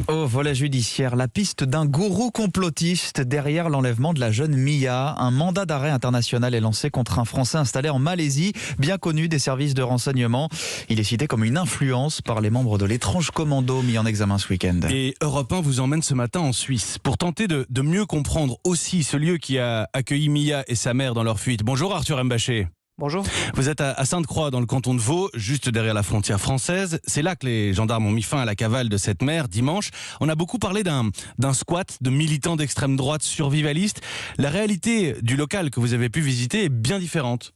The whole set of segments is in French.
Au volet judiciaire, la piste d'un gourou complotiste derrière l'enlèvement de la jeune Mia. Un mandat d'arrêt international est lancé contre un Français installé en Malaisie, bien connu des services de renseignement. Il est cité comme une influence par les membres de l'étrange commando mis en examen ce week-end. Et Europe 1 vous emmène ce matin en Suisse pour tenter de mieux comprendre aussi ce lieu qui a accueilli Mia et sa mère dans leur fuite. Bonjour Arthur Mbaché. Bonjour. Vous êtes à Sainte-Croix dans le canton de Vaud, juste derrière la frontière française. C'est là que les gendarmes ont mis fin à la cavale de cette mère dimanche. On a beaucoup parlé d'un squat de militants d'extrême droite survivalistes. La réalité du local que vous avez pu visiter est bien différente.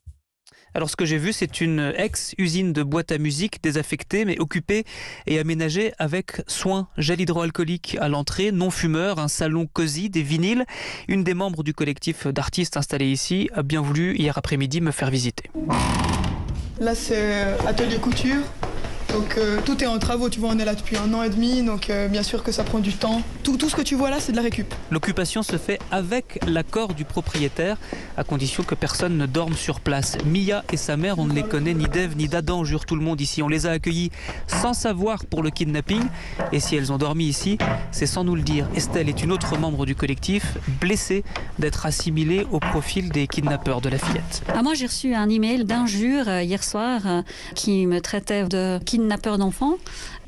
Alors ce que j'ai vu, c'est une ex-usine de boîte à musique désaffectée mais occupée et aménagée avec soin. Gel hydroalcoolique à l'entrée, non-fumeur, un salon cosy, des vinyles. Une des membres du collectif d'artistes installés ici a bien voulu hier après-midi me faire visiter. Là c'est atelier couture. Donc tout est en travaux, tu vois, on est là depuis 1 an et demi, donc bien sûr que ça prend du temps. Tout ce que tu vois là, c'est de la récup. L'occupation se fait avec l'accord du propriétaire, à condition que personne ne dorme sur place. Mia et sa mère, on ne les connaît ni d'Ève ni d'Adam, jure tout le monde ici. On les a accueillis sans savoir pour le kidnapping. Et si elles ont dormi ici, c'est sans nous le dire. Estelle est une autre membre du collectif, blessée d'être assimilée au profil des kidnappeurs de la fillette. Moi j'ai reçu un email d'injure hier soir qui me traitait de kidnappeur d'enfants.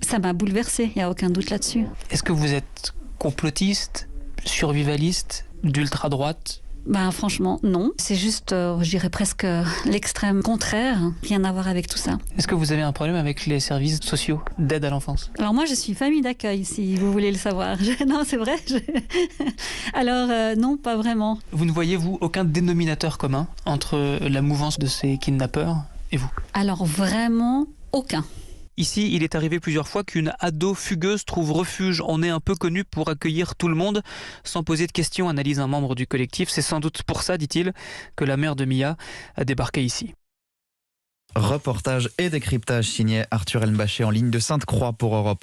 Ça m'a bouleversée, il n'y a aucun doute là-dessus. Est-ce que vous êtes complotiste, survivaliste, d'ultra-droite ? Franchement, non. C'est juste, je dirais presque l'extrême contraire. Rien à voir avec tout ça. Est-ce que vous avez un problème avec les services sociaux d'aide à l'enfance ? Alors moi, je suis famille d'accueil, si vous voulez le savoir. Non, c'est vrai. Alors non, pas vraiment. Vous ne voyez, vous, aucun dénominateur commun entre la mouvance de ces kidnappeurs et vous ? Alors vraiment, aucun. Ici, il est arrivé plusieurs fois qu'une ado fugueuse trouve refuge. On est un peu connu pour accueillir tout le monde sans poser de questions, analyse un membre du collectif. C'est sans doute pour ça, dit-il, que la mère de Mia a débarqué ici. Reportage et décryptage signé Arthur Mbaché en ligne de Sainte-Croix pour Europe.